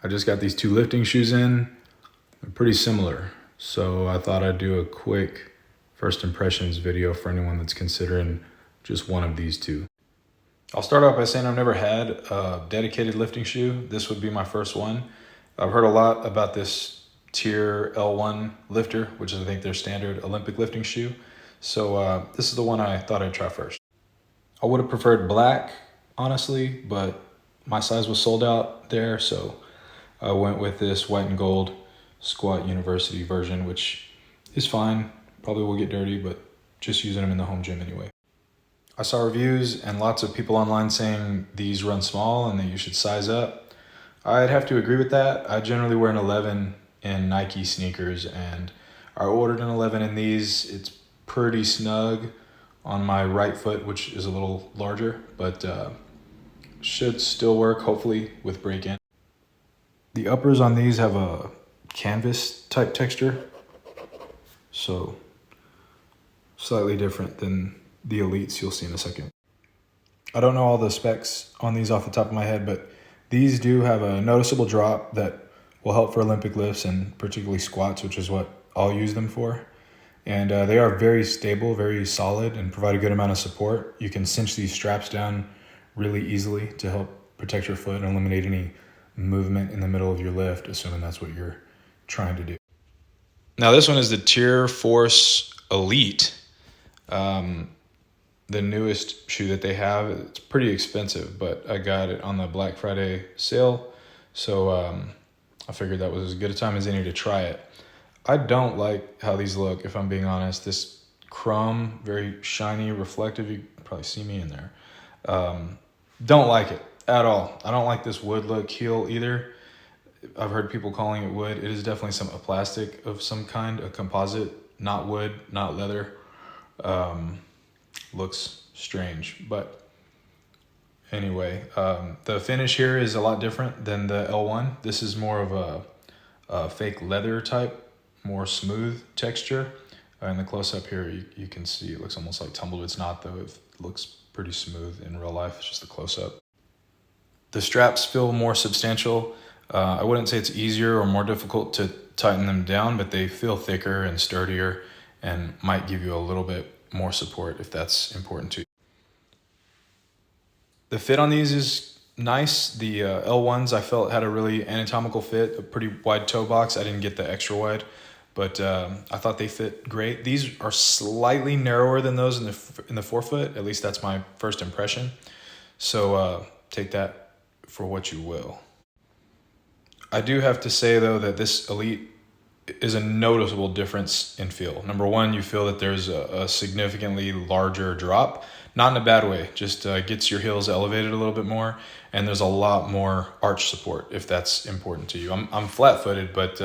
I just got these two lifting shoes in. They're pretty similar. So I thought I'd do a quick first impressions video for anyone that's considering just one of these two. I'll start off by saying I've never had a dedicated lifting shoe. This would be my first one. I've heard a lot about this TYR L-1 lifter, which is I think their standard Olympic lifting shoe. So this is the one I thought I'd try first. I would have preferred black, honestly, but my size was sold out there, so I went with this white and gold Squat University version, which is fine. Probably will get dirty, but just using them in the home gym anyway. I saw reviews and lots of people online saying these run small and that you should size up. I'd have to agree with that. I generally wear an 11 in Nike sneakers, and I ordered an 11 in these. It's pretty snug on my right foot, which is a little larger, but should still work, hopefully, with break-in. The uppers on these have a canvas type texture, so slightly different than the Elites you'll see in a second. I don't know all the specs on these off the top of my head, but these do have a noticeable drop that will help for Olympic lifts and particularly squats, which is what I'll use them for. And they are very stable, very solid, and provide a good amount of support. You can cinch these straps down really easily to help protect your foot and eliminate any movement in the middle of your lift, assuming that's what you're trying to do. Now this one is the Tyrforce Elite, the newest shoe that they have. It's pretty expensive, but I got it on the Black Friday sale, so I figured that was as good a time as any to try it. I don't like how these look, if I'm being honest. This chrome, very shiny, reflective, you can probably see me in there. Don't like it at all. I don't like this wood look heel either. I've heard people calling it wood. It is definitely a plastic of some kind, a composite, not wood, not leather. Looks strange, but anyway, the finish here is a lot different than the L1. This is more of a fake leather type, more smooth texture. In the close-up here, you can see it looks almost like tumbled. It's not, though. It looks pretty smooth in real life. It's just the close-up. The straps feel more substantial. I wouldn't say it's easier or more difficult to tighten them down, but they feel thicker and sturdier and might give you a little bit more support if that's important to you. The fit on these is nice. The L1s I felt had a really anatomical fit, a pretty wide toe box. I didn't get the extra wide, but I thought they fit great. These are slightly narrower than those in the forefoot. At least that's my first impression. So take that for what you will. I do have to say though that this Elite is a noticeable difference in feel. Number one, you feel that there's a significantly larger drop, not in a bad way, just gets your heels elevated a little bit more, and there's a lot more arch support if that's important to you. I'm flat-footed, but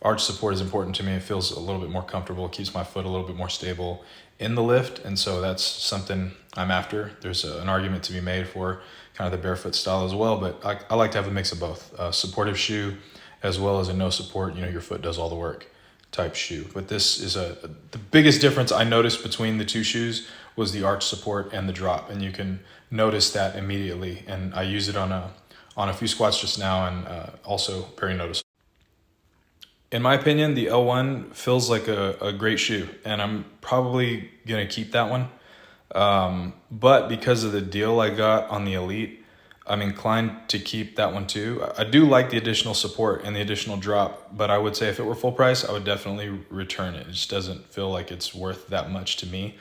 arch support is important to me. It feels a little bit more comfortable. It keeps my foot a little bit more stable in the lift, and so that's something I'm after. There's an argument to be made for kind of the barefoot style as well, but I like to have a mix of both. A supportive shoe as well as a no support, your foot does all the work type shoe. But this is the biggest difference I noticed between the two shoes was the arch support and the drop, and you can notice that immediately. And I use it on a few squats just now, and also very noticeable. In my opinion, the L1 feels like a great shoe, and I'm probably gonna keep that one. But because of the deal I got on the Elite, I'm inclined to keep that one too. I do like the additional support and the additional drop, but I would say if it were full price, I would definitely return it. It just doesn't feel like it's worth that much to me.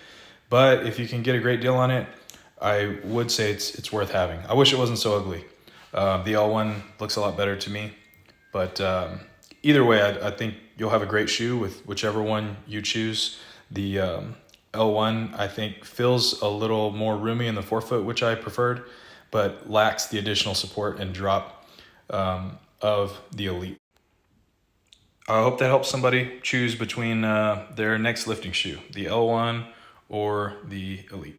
But if you can get a great deal on it, I would say it's worth having. I wish it wasn't so ugly. The L1 looks a lot better to me, but either way, I think you'll have a great shoe with whichever one you choose. The L1, I think, feels a little more roomy in the forefoot, which I preferred, but lacks the additional support and drop of the Elite. I hope that helps somebody choose between their next lifting shoe, the L1 or the Elite.